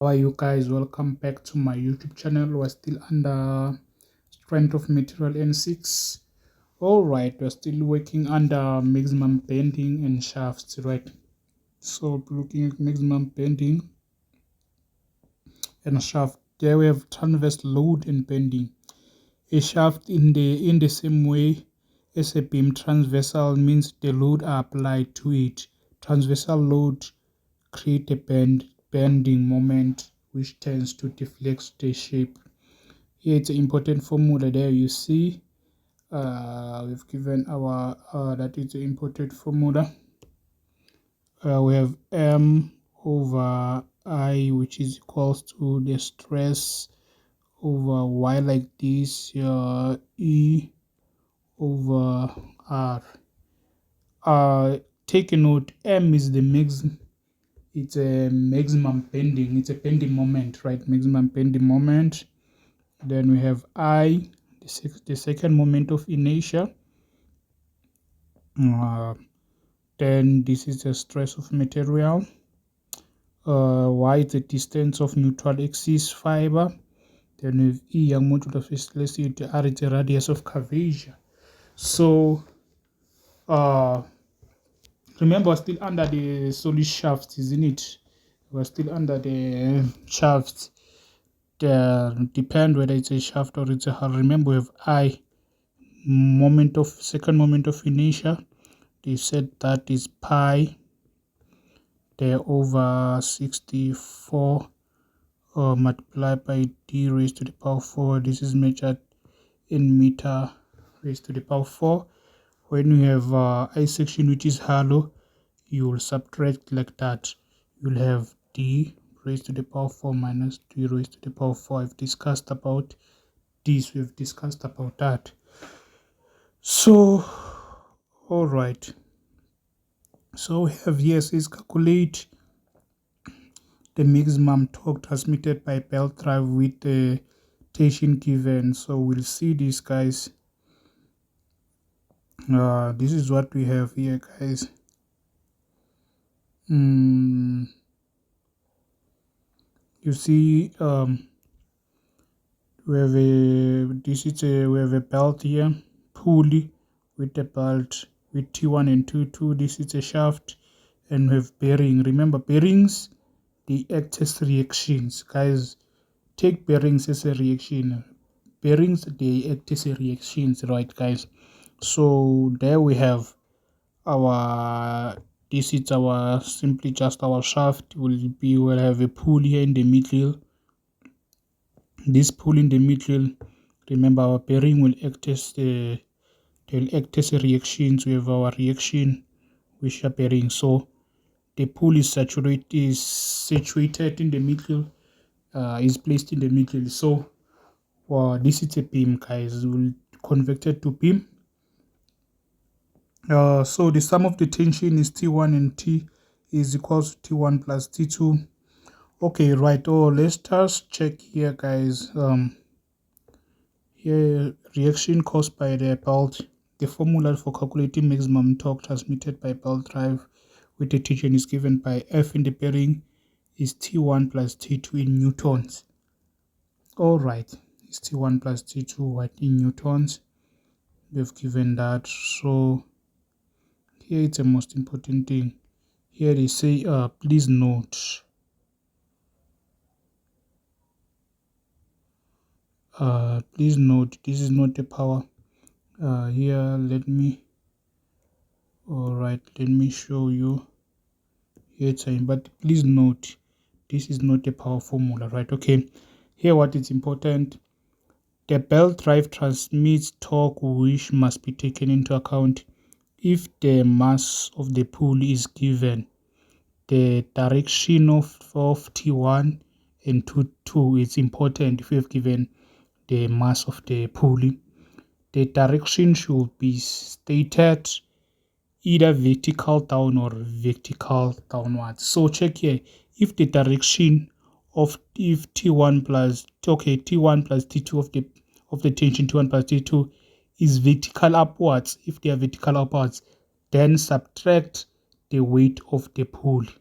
How are you guys? Welcome back to my YouTube channel. We're still under strength of material N6. Alright, we're still working under maximum bending and shafts, right? So looking at maximum bending and shaft. There we have transverse load and bending. A shaft in the same way as a beam transversal means the load are applied to it. Transversal load create a bending moment which tends to deflect the shape. Here it's an important formula there you see. We've given our that is the important formula. We have M over I, which is equals to the stress over Y like this, E over R. Take a note, M is the maximum. It's a maximum bending. It's a bending moment, right? Maximum bending moment. Then we have I, the second moment of inertia. Then this is the stress of material. Y is the distance of neutral axis fiber. Then we have E, young modulus of elasticity. R is the radius of curvature. So remember, we're still under the solid shafts, isn't it? We're still under the shafts. Depend whether it's a shaft or it's a hull. Remember, we have I, second moment of inertia. They said that is pi there over 64 multiplied by d raised to the power 4. This is measured in meter raised to the power 4. When you have I section which is hollow, you will subtract like that. You'll have d raised to the power 4 minus d raised to the power 4. I've discussed about this. We've discussed about that. So, all right. So we have here says calculate the maximum torque transmitted by belt drive with the tension given. So we'll see this, guys. This is what we have here, guys. You see, we have a belt here, pulley with the belt with T1 and T2. This is a shaft, and we have bearing. Remember, bearings, they act as reactions, guys. Take bearings as a reaction. Bearings, they act as a reactions, right, guys? So there we have this is our simply just our shaft. We'll have a pulley here in the middle. This pulley in the middle, remember, our bearing will act as they'll act as a reaction. We have our reaction with our bearing. So the pulley is situated in the middle, is placed in the middle. So this is a beam, guys. We'll convert it to beam. So the sum of the tension is T1 and T is equals to T1 plus T2. Okay, right. Let's just check here, guys. Here, reaction caused by the belt. The formula for calculating maximum torque transmitted by belt drive with the tension is given by F in the bearing is T1 plus T2 in newtons. All right, it's T1 plus T2 what in newtons. We've given that. So here it's the most important thing. Here they say, please note. Please note this is not the power. Here let me show you here time, but please note this is not a power formula, right? Okay, here what is important, the belt drive transmits torque which must be taken into account if the mass of the pulley is given. The direction of T1 and T2 is important if we have given the mass of the pulley. The direction should be stated either vertical down or vertical downwards. So check here, if the direction of T1 plus T2 of the tension T1 plus T2 is vertical upwards, if they are vertical upwards, then subtract the weight of the pulley.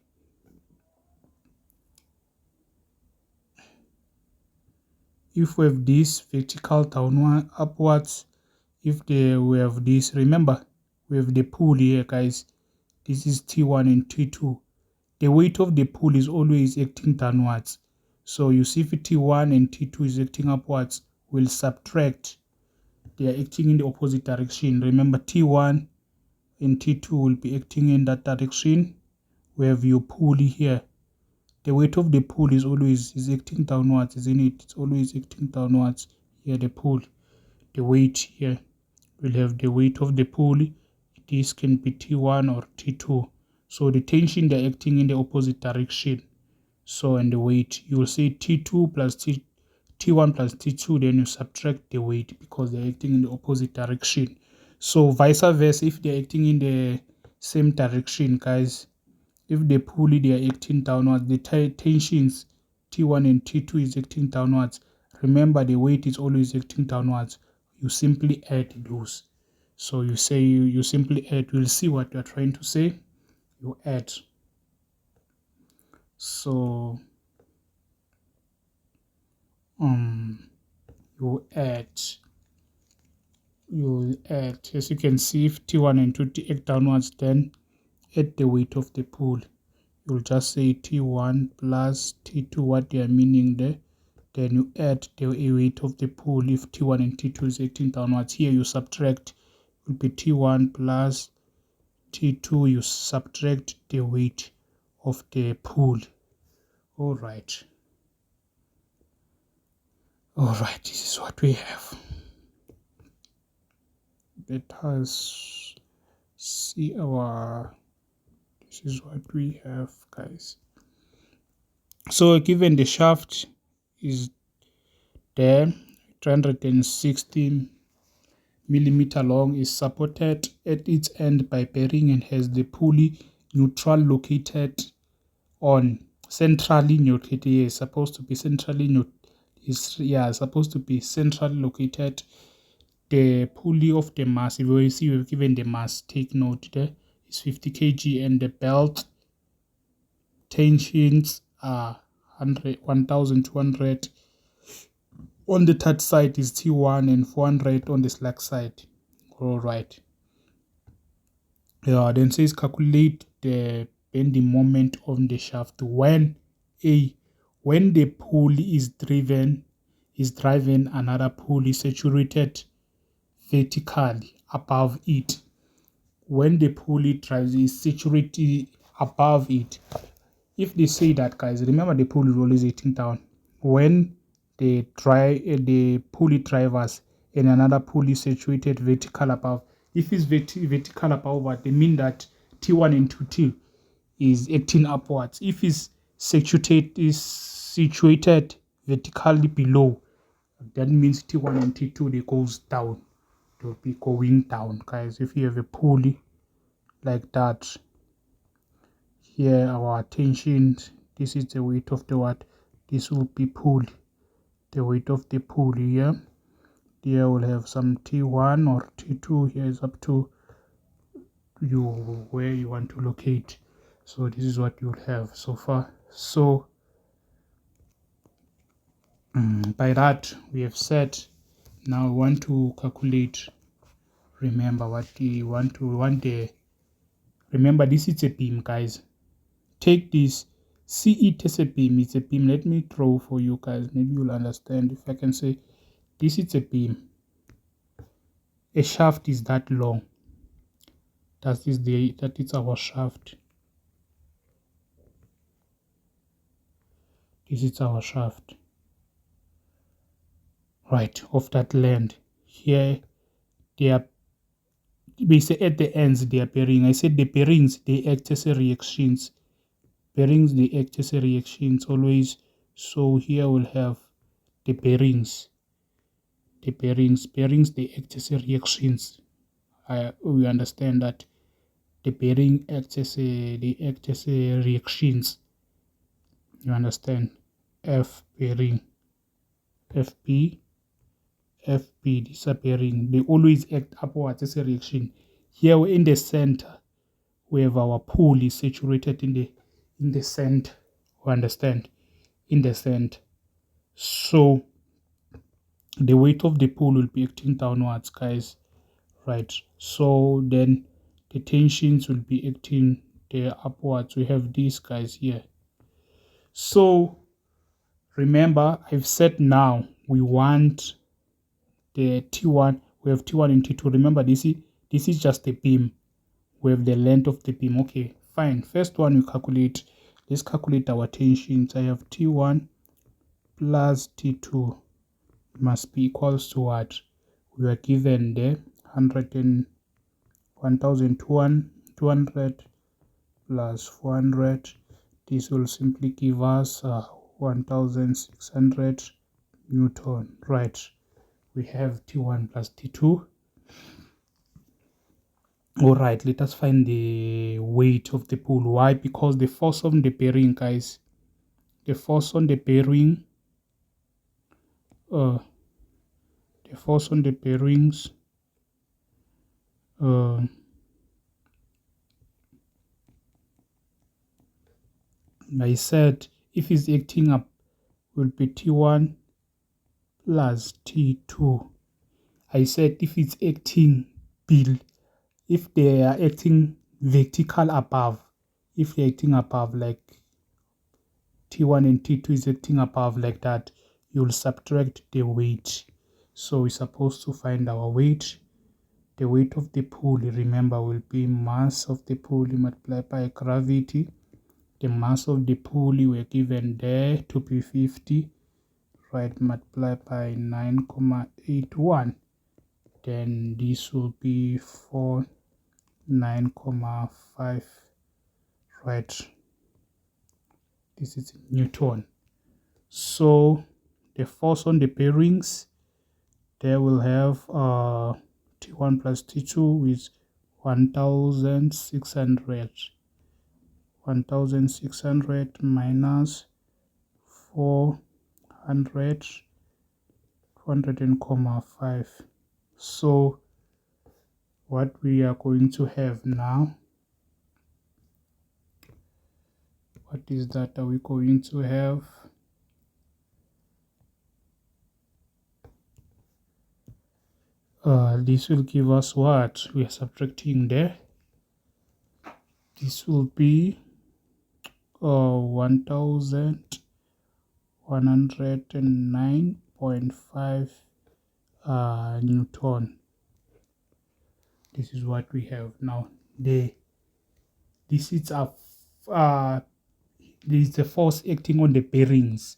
if we have this vertical downward, upwards, we have this, remember, we have the pulley here, guys. This is T1 and T2. The weight of the pulley is always acting downwards. So you see if T1 and T2 is acting upwards, we'll subtract. They are acting in the opposite direction. Remember, T1 and T2 will be acting in that direction. We have your pulley here. The weight of the pulley is acting downwards, isn't it? It's always acting downwards. Here, the pulley, the weight here. We'll have the weight of the pulley. This can be T1 or T2. So the tension, they're acting in the opposite direction. So, and the weight, you will say T2 plus T1 plus T2, then you subtract the weight because they're acting in the opposite direction. So vice versa, if they're acting in the same direction, guys, if the pulley, they are acting downwards, the tensions T1 and T2 is acting downwards. Remember, the weight is always acting downwards. You simply add those. So you say you simply add. We'll see what you're trying to say. You add. So you add. As you can see, if T1 and T2 act downwards, then add the weight of the pulley. You'll just say T1 plus T2, what they are meaning there. Then you add the weight of the pulley if T1 and T2 is acting downwards. Here you subtract, will be T1 plus T2, you subtract the weight of the pulley. Alright, this is what we have. Let us see this is what we have, guys. So given the shaft is there, 360 millimeter long, is supported at its end by bearing and has the pulley centrally located. Is supposed to be centrally located. The pulley of the mass, if you see, we've given the mass, take note there, is 50 kg, and the belt tensions are 1200 on the third side is T1 and 400 on the slack side. Alright. Then says calculate the bending moment on the shaft when the pulley is driving another pulley saturated vertically above it. When the pulley drives is saturated above it. If they say that, guys, remember the pulley is always hitting down. When the pulley drivers and another pulley situated vertical above. If it's vertical above, they mean that T1 and T2 is acting upwards. If it's situated vertically below, that means T1 and T2 they goes down. They'll be going down, guys. If you have a pulley like that, here our tension, this is the weight of the what? This will be pulley. The weight of the pulley here. Here we'll have some T1 or T2. Here is up to you where you want to locate. So this is what you'll have so far. So by that we have said, now we want to calculate. Remember what we want. Remember, this is a beam, guys. Take this, see it as a beam. It's a beam. Let me draw for you guys. Maybe you'll understand. If I can say this is a beam. A shaft is that long. That is our shaft. This is our shaft. Right, of that length. Here we say at the ends they are bearing. I said the bearings, they act as a reactions. Bearings, they act as a reactions always. So here we'll have the bearings. The bearings, they act as a reactions. We understand that the bearing acts as a reactions. You understand? F bearing, FB, these are bearing. They always act upwards as a reaction. Here in the center, we have our pulley situated in the center. You understand? In the center. So the weight of the pull will be acting downwards, guys, right? So then the tensions will be acting there upwards. We have these guys here. So remember, I've said now we want the T1. We have T1 and T2. Remember, this is just the beam. We have the length of the beam. Okay, fine. First one we calculate. Let's calculate our tensions. I have T1 plus T2 must be equals to what? We are given the 1,200 plus 400. This will simply give us 1,600 Newton, right? We have T1 plus T2. All right, let us find the weight of the pull. Why? Because the force on the bearing, guys, the force on the bearing, the force on the bearings, I said if it's acting up, will be T1 plus T2. I said if it's acting bill, if they are acting vertical above, if they're acting above like T1 and T2 is acting above like that, you'll subtract the weight. So we're supposed to find our weight. The weight of the pulley, remember, will be mass of the pulley multiplied by gravity. The mass of the pulley we're given there to be 50, right, multiplied by 9,81. Then this will be 9,5, right? This is Newton. So the force on the bearings, there will have T1 plus T2 with 1,600. 1,600 minus 400, 200,5. So what we are going to have now, what is that? Are we going to have? This will give us what? We are subtracting there. This will be 1,109.5 Newton. This is what we have now. This is a there is the force acting on the bearings.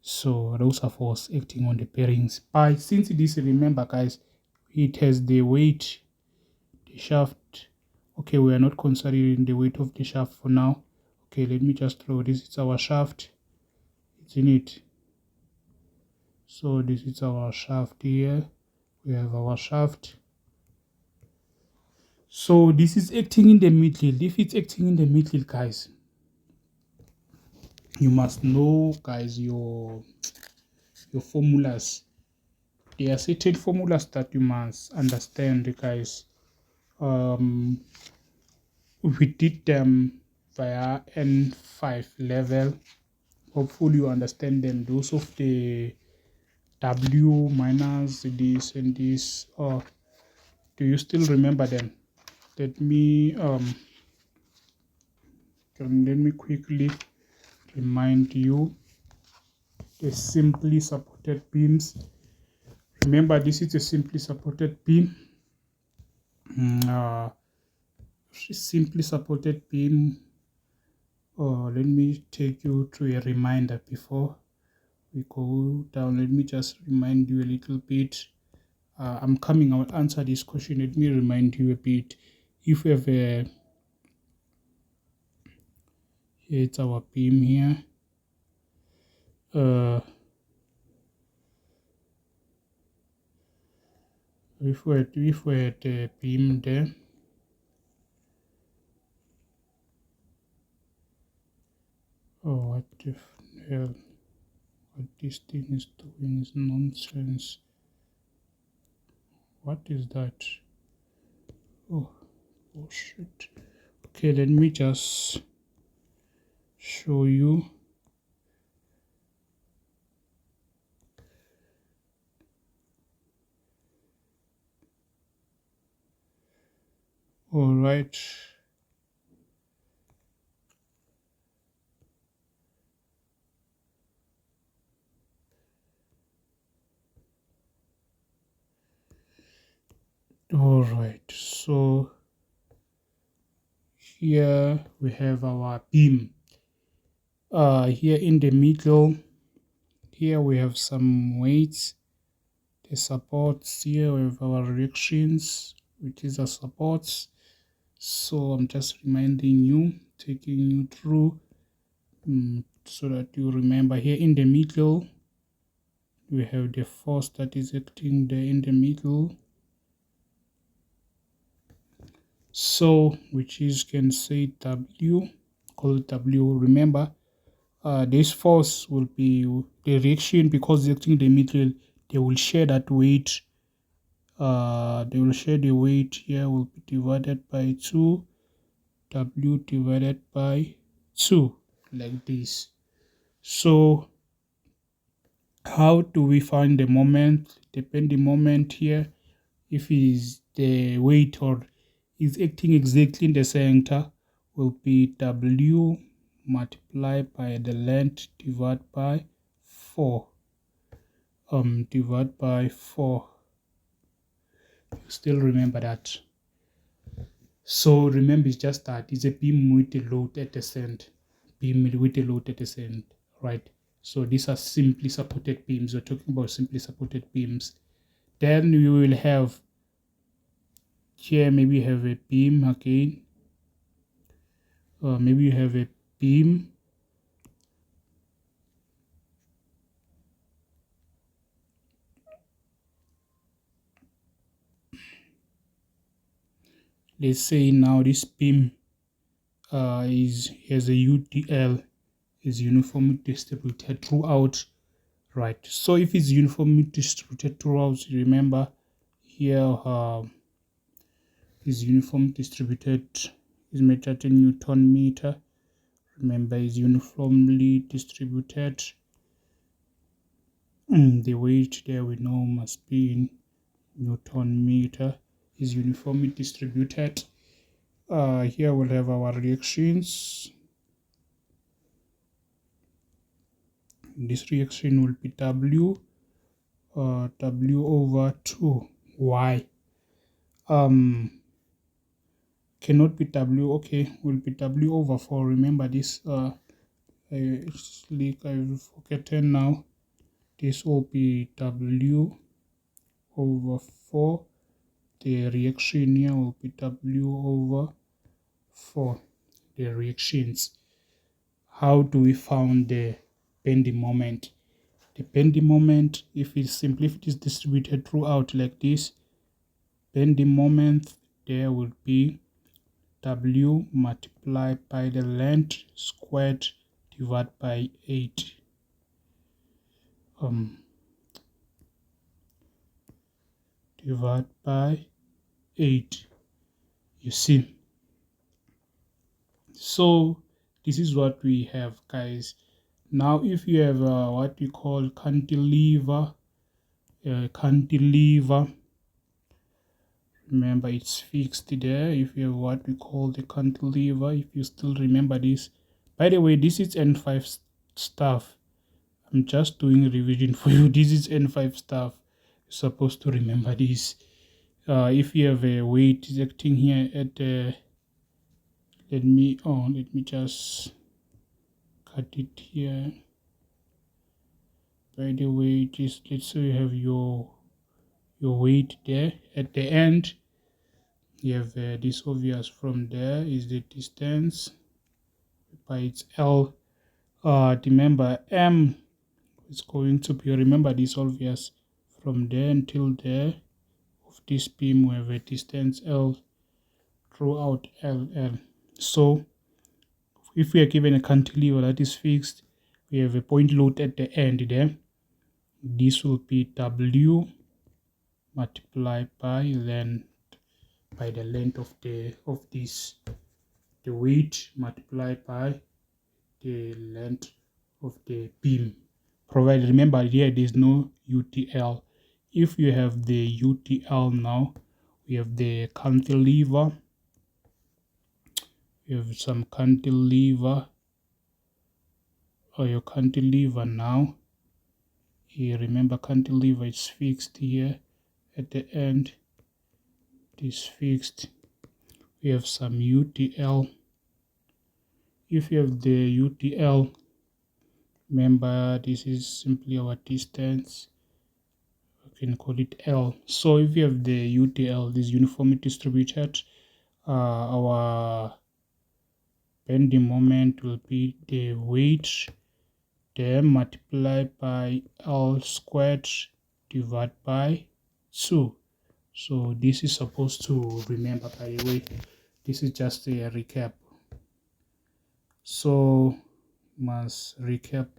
So those are force acting on the bearings. But since this, remember, guys, it has the weight, the shaft. Okay, we are not considering the weight of the shaft for now. Okay, let me just throw this. It's our shaft. It's in it. So this is our shaft here. We have our shaft. So this is acting in the middle. If it's acting in the middle, guys, you must know, guys, your formulas. There are certain formulas that you must understand, guys. We did them via N5 level. Hopefully you understand them. Those of the W minus this and this, or do you still remember them? Let me quickly remind you. The simply supported beams. Remember, this is a simply supported beam. Simply supported beam. Let me take you to a reminder before we go down. Let me just remind you a little bit. I'm coming. I will answer this question. Let me remind you a bit. If we have a, it's our beam here. If we had a beam there, what the hell? What this thing is doing is nonsense. What is that? Oh shit. Okay, let me just show you. All right. All right. So here we have our beam. Here in the middle, here we have some weights, the supports. Here we have our reactions, which is the supports. So I'm just reminding you, taking you through, so that you remember. Here in the middle, we have the force that is acting there in the middle. So, which is, can say W, call it W. Remember, this force will be the reaction, because it's acting in the middle, they will share that weight. They will share the weight. Here will be divided by 2, W divided by 2, like this. So how do we find the moment? Depend the moment here, if it is the weight or is acting exactly in the center, will be W multiplied by the length divided by 4. Divide by 4. Still remember that. So remember, it's just that it's a beam with a load at the center. Beam with a load at the center, right? So these are simply supported beams. We're talking about simply supported beams. Then we will have here, maybe you have a beam again. Maybe you have a beam. Let's say now this beam has a UDL, is uniformly distributed throughout, right? So if it's uniformly distributed throughout, remember here is uniformly distributed, is measured in Newton meter. Remember, is uniformly distributed. The weight there we know must be in Newton meter, is uniformly distributed. Here we'll have our reactions. This reaction will be W over 2. Why? Cannot be W. Okay, will be W over 4. Remember this. It's like I've forgotten now. This will be W over 4. The reaction here will be W over 4. The reactions. How do we find the bending moment? The bending moment, if it is distributed throughout like this, bending moment there will be W multiplied by the length squared divided by 8. Divide by 8. You see. So this is what we have, guys. Now if you have what we call cantilever, remember it's fixed there. If you have what we call the cantilever, if you still remember this. By the way, this is N5 stuff. I'm just doing a revision for you. This is N5 stuff. You're supposed to remember this. If you have a weight acting here at the, let me just cut it here. By the way, just let's say you have your weight there at the end. You have this obvious, from there is the distance by its L. Remember M is going to be, remember this obvious, from there until there of this beam we have a distance L throughout LL. So if we are given a cantilever that is fixed, we have a point load at the end there. This will be W multiplied by length, by the length of the weight multiplied by the length of the beam. Provided, remember here there is no UTL. If you have the UTL now, we have the cantilever You have some cantilever, or your cantilever now. Here, remember, cantilever is fixed here at the end. It is fixed. We have some UTL. If you have the UTL, remember this is simply our distance. We can call it L. So if you have the UTL, this uniformly distributed, our bending moment will be the weight then multiplied by L squared divided by 2. So this is supposed to remember, by the way. This is just a recap. So must recap.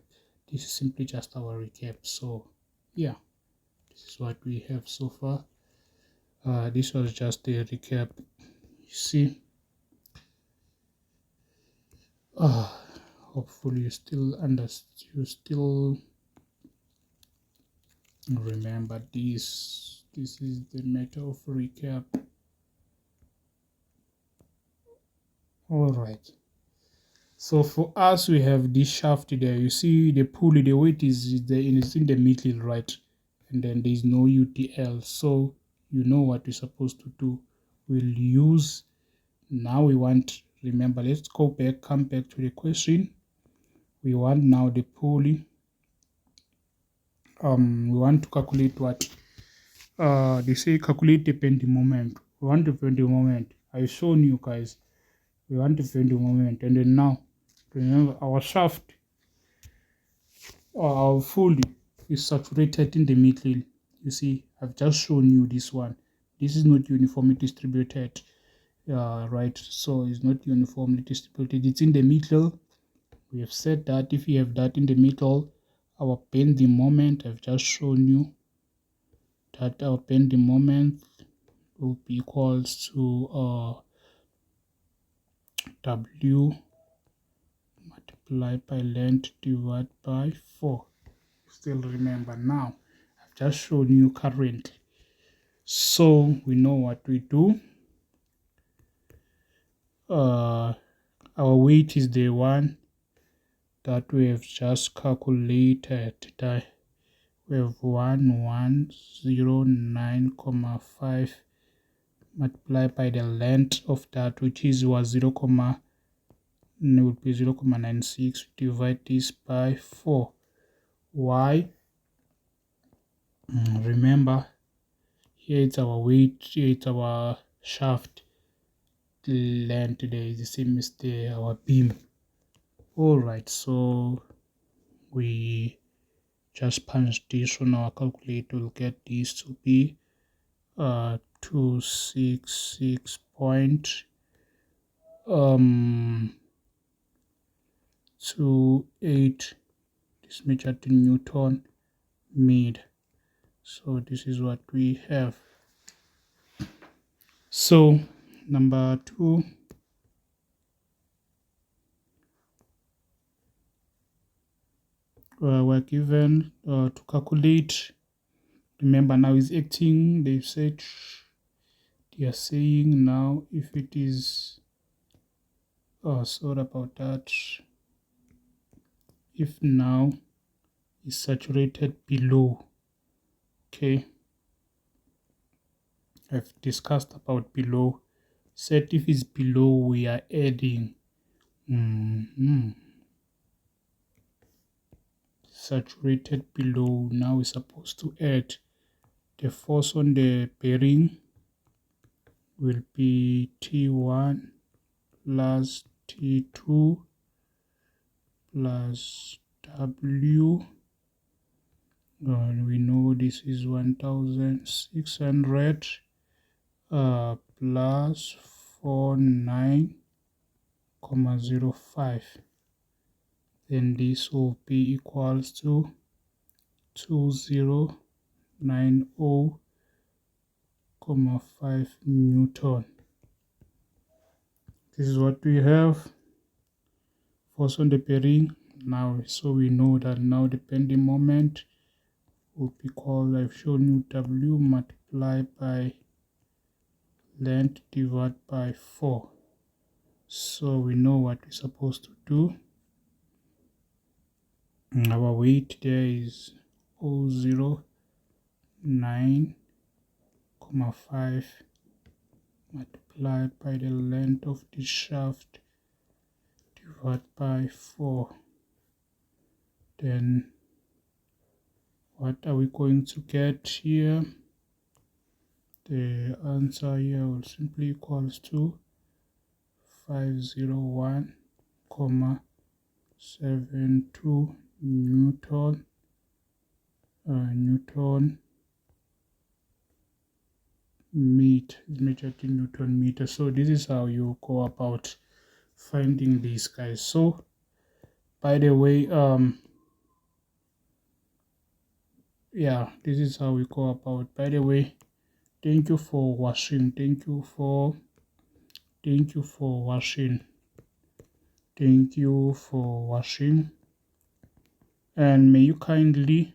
This is simply just our recap. So yeah, this is what we have so far. This was just a recap. You see, hopefully you still understand. You still remember this. This is the matter of recap. All right. So for us, we have this shaft there. You see the pulley, the weight is there, it's in the middle, right? And then there is no UTL. So you know what we're supposed to do. We'll use, now we want, remember, let's go back, come back to the question. We want now the pulley. We want to calculate what? They say calculate the bending moment. We want the bending moment. I've shown you guys. We want the bending moment. And then now, remember our shaft, our pulley is saturated in the middle. You see, I've just shown you this one. This is not uniformly distributed, right? So it's not uniformly distributed. It's in the middle. We have said that if you have that in the middle, our bending moment, I've just shown you that our bending moment will be equals to W multiplied by length divided by 4. Still remember now, I've just shown you currently. So we know what we do. Our weight is the one that we have just calculated. We have 1109,5 multiplied by the length of that, which is 0, would be 0.96. Divide this by 4. Why? Remember, here it's our weight, here it's our shaft. The length there is the same as our beam. Alright, so we just punch this on our calculator. We'll get this to be 266.28. This measured in Newton made. So this is what we have. So number 2, we're given to calculate. Remember, now is acting. They said, they are saying now if it is, sorry about that, if now is saturated below. Okay, I've discussed about below. Said if it's below, we are adding saturated below. Now we're supposed to add the force on the bearing will be T1 plus T2 plus W. And we know this is 1600 plus 49,05. Then this will be equals to 2090,5 Newton. This is what we have. Force on the bearing now, so we know that now the bending moment will be called, I've shown you, W multiplied by length divided by 4. So we know what we're supposed to do. Our weight there is 0.09,5 multiplied by the length of the shaft divided by 4. Then what are we going to get here? The answer here will simply equals to 501,72 Newton meter is measured in Newton meter. So this is how you go about finding these guys. So by the way, yeah, this is how we go about. By the way, thank you for watching. Thank you for watching. Thank you for watching, and may you kindly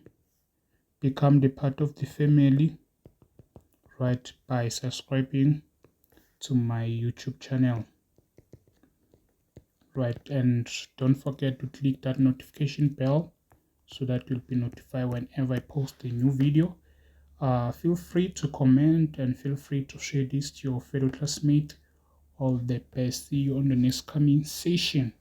become the part of the family, right, by subscribing to my YouTube channel, right, and don't forget to click that notification bell so that you'll be notified whenever I post a new video. Feel free to comment and feel free to share this to your fellow classmates. All the best. See you on the next coming session.